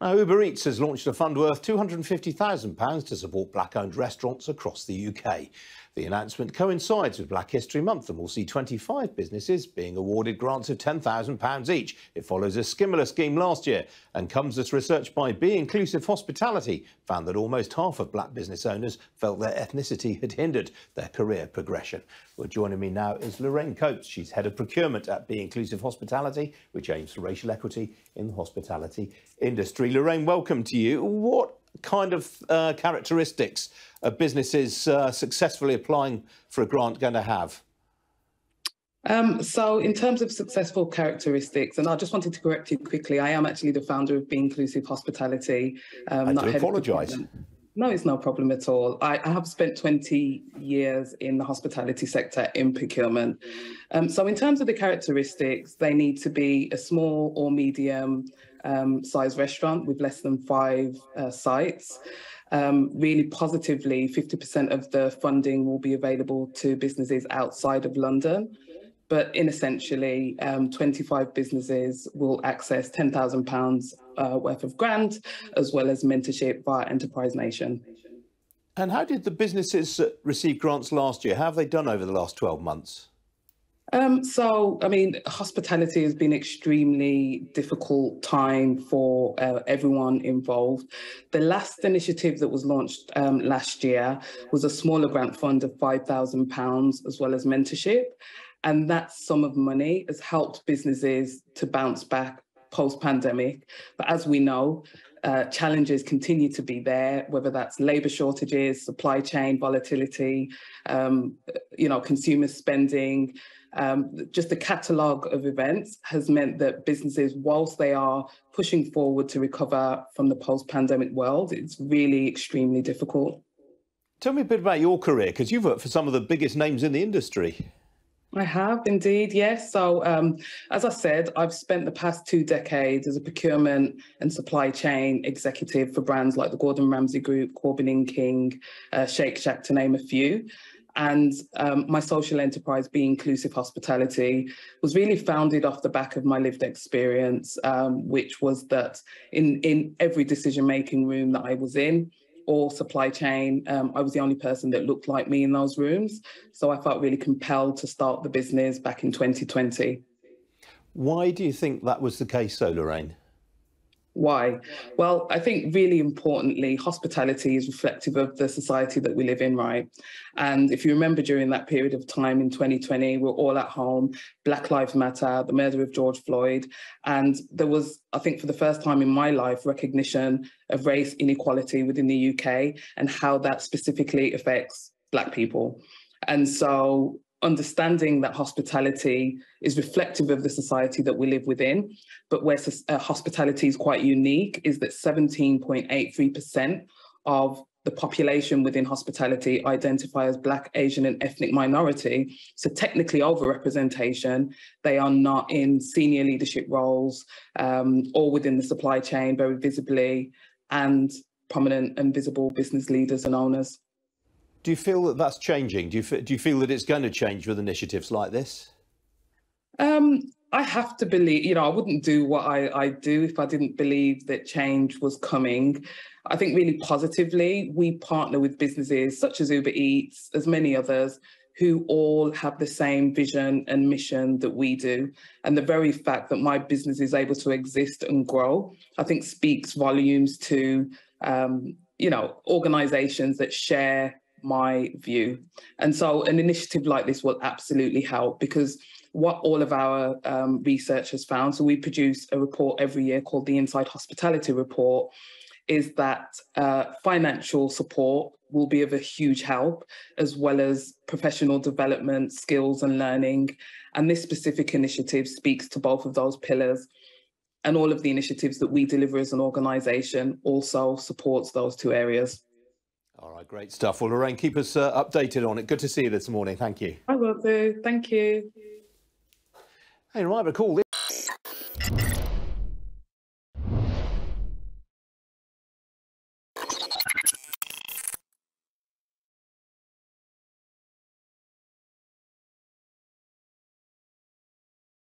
Now, Uber Eats has launched a fund worth £250,000 to support black-owned restaurants across the UK. The announcement coincides with Black History Month and will see 25 businesses being awarded grants of £10,000 each. It follows a similar scheme last year and comes as research by Be Inclusive Hospitality found that almost half of black business owners felt their ethnicity had hindered their career progression. Well, joining me now is Lorraine Coates. She's Head of Procurement at Be Inclusive Hospitality, which aims for racial equity in the hospitality industry. Lorraine, welcome to you. What kind of characteristics are businesses successfully applying for a grant going to have? So in terms of successful characteristics, and I just wanted to correct you quickly, I am actually the founder of Be Inclusive Hospitality. I do apologise. No, it's no problem at all. I have spent 20 years in the hospitality sector in procurement. So in terms of the characteristics, they need to be a small or medium size restaurant with less than 5 sites. Really positively, 50% of the funding will be available to businesses outside of London. But in essentially, 25 businesses will access £10,000 worth of grant, as well as mentorship via Enterprise Nation. And how did the businesses receive grants last year? How have they done over the last 12 months? Hospitality has been an extremely difficult time for everyone involved. The last initiative that was launched last year was a smaller grant fund of £5,000, as well as mentorship. And that sum of money has helped businesses to bounce back post-pandemic. But as we know, challenges continue to be there, whether that's labour shortages, supply chain volatility, consumer spending. Just the catalogue of events has meant that businesses, whilst they are pushing forward to recover from the post-pandemic world, it's really extremely difficult. Tell me a bit about your career, because you've worked for some of the biggest names in the industry. I have indeed, yes. So as I said, I've spent the past 2 decades as a procurement and supply chain executive for brands like the Gordon Ramsay Group, Corbin & King, Shake Shack, to name a few. And my social enterprise, Be Inclusive Hospitality, was really founded off the back of my lived experience, which was that in every decision-making room that I was in, or supply chain, I was the only person that looked like me in those rooms. So I felt really compelled to start the business back in 2020. Why do you think that was the case, though, Lorraine? Why? Well, I think really importantly, hospitality is reflective of the society that we live in, right? And if you remember during that period of time in 2020, we're all at home, Black Lives Matter, the murder of George Floyd. And there was, I think for the first time in my life, recognition of race inequality within the UK and how that specifically affects Black people. And so understanding that hospitality is reflective of the society that we live within, but where hospitality is quite unique is that 17.83% of the population within hospitality identify as Black, Asian and ethnic minority. So technically overrepresentation. They are not in senior leadership roles or within the supply chain very visibly, and prominent and visible business leaders and owners. Do you feel that that's changing? Do you feel that it's going to change with initiatives like this? I have to believe, I wouldn't do what I do if I didn't believe that change was coming. I think really positively, we partner with businesses such as Uber Eats, as many others, who all have the same vision and mission that we do. And the very fact that my business is able to exist and grow, I think speaks volumes to, organisations that share my view. And so an initiative like this will absolutely help, because what all of our research has found, so we produce a report every year called the Inside Hospitality Report, is that financial support will be of a huge help, as well as professional development, skills and learning. And this specific initiative speaks to both of those pillars. And all of the initiatives that we deliver as an organisation also supports those 2 areas. All right, great stuff. Well, Lorraine, keep us updated on it. Good to see you this morning. Thank you. I will do. Thank you. Hey, right, recall this.